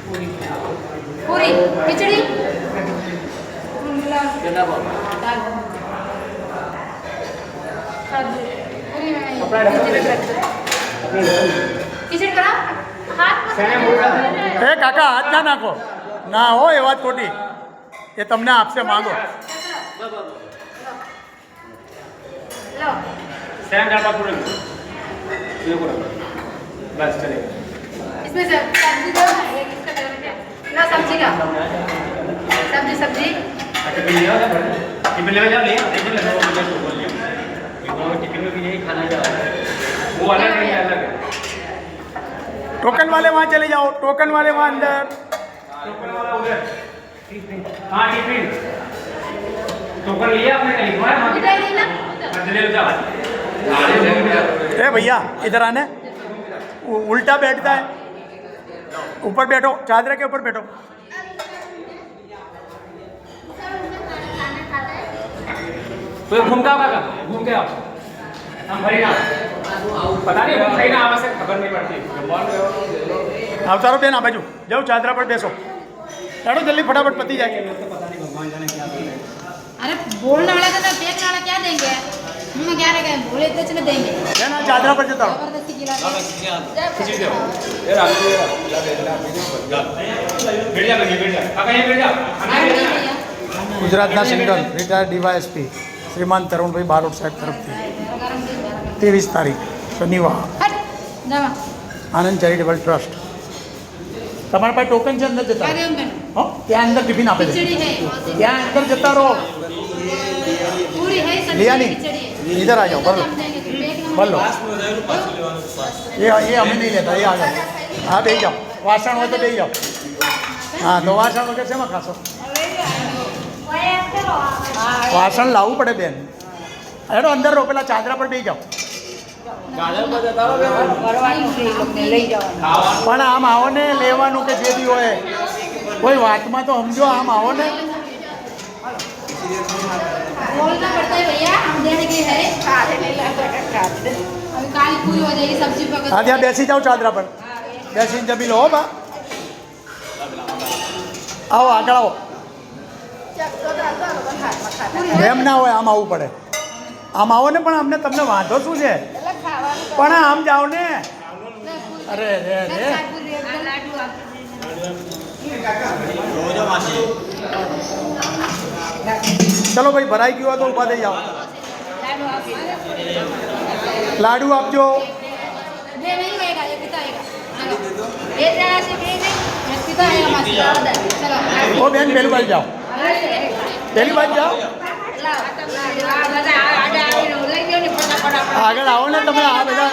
पूरी खिचड़ी खिचड़ी करा हाथ એ કાકા હાથ ના નાખો ના હો એ વાત ખોટી એ તમને આપશે માંગો लो सैन डालवा पूरा ये पूरा बस चलेगा इसमें सब्जी दो एक इसका कलर क्या लो सब्जी का सब्जी सब्जी टिफिन ले आओ टिफिन ले जाओ ले टिफिन ले जाओ मुझे बोल लिया वो टिफिन में भी यही खाना जाओ वो अलग है अलग है टोकन वाले वहाँ चले जाओ टोकन वाले वहाँ अंदर टोकन वाला उधर हाँ टिफिन टोकन लिया आपने कहीं हुआ है मिठाई लेना ले लो जाओ ए भैया इधर आने उल्टा बैठता है ऊपर बैठो चादर के ऊपर बैठो तो घूम के आओ घूम के आओ हम भरी ना पता नहीं हम सही ना आवाज से खबर नहीं पड़ती अवतारो बेन आ बाजू जाओ चादरा पर बेसो चलो जल्दी फटाफट पति जाए पता नहीं भगवान जाने क्या अरे बोलने वाला का फेंकने वाला क्या देंगे हम क्या रहे बोले तो चले देंगे है ना चादरा पर जता जबरदस्ती खिला खिचड़ी दो यार आलू बैठ जा लगी बैठ जा काका ये बैठ जा भैया ગુજરાતના સિંગલ રિટાયર્ડ ડીવાયએસપી શ્રીમાન તરુણભાઈ બારોટ સાહેબ તરફથી 23 તારીખ શનિવાર हट जावा આનંદ ચેરિટેબલ ટ્રસ્ટ તમારા પાસે ટોકન છે અંદર જતા अरे हम बन હો ત્યાં અંદર ટિફિન આપે છે खिचड़ी है ત્યાં અંદર જતા રહો पूरी है सब्जी लिया है, नहीं खिचड़ी है इधर आ जाओ भर लो हम देंगे तो एक नंबर भर लो ये हमें नहीं लेता ये आ जाओ हाँ बेही जाओ वासण हो तो बेही जाओ हाँ तो वासण वगैरह से मैं खासो વાસણ લાવવું પડે બેન હેડો અંદર રહો પેલા ચાદરા પર બેસી જાઓ પણ આમ આવો ને લેવાનું કે જે બી હોય કોઈ વાતમાં તો સમજો આમ આવો ને बोलना पड़ता है भैया हम देने के हैं अभी काल पूरी हो जाएगी सब्जी पक હા ત્યાં બેસી જાઓ ચાદરા પર બેસીને જમી લો હો બા આવો આગળ આવો એમ ના હોય આમ આવવું પડે આમ આવો ને પણ અમને તમને વાંધો શું છે પણ આમ જાઓ ને અરે રે રે ચલો ભાઈ ભરાઈ ગયું હોય તો ઊભા થઈ જાઓ લાડુ આપજો ये नहीं रहेगा ये पिता आएगा ये जरा से ये पिता आएगा मासी चलो ઓ બેન પેલી બાજુ જાઓ પેલી બાજુ જાઓ આગળ આવો ને તમે આ બધા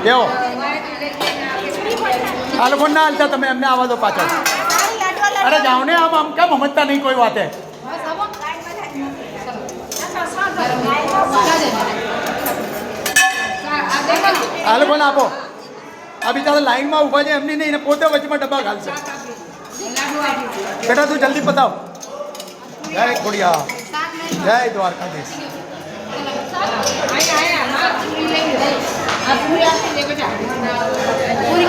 બેહો આ લોકો ના હાલતા તમે એમને આવવા દો પાછળ અરે જાઓ ને આમ આમ કેમ સમજતા નહીં કોઈ વાતે આ લોકોને આપો આ બિચારા લાઈનમાં ઊભા છે એમની નહીં એને પોતે વચમાં ડબ્બા ઘાલશે બેટા તું જલ્દી પતાવ જય ખોડિયા જય દ્વારકાધીશ पूरी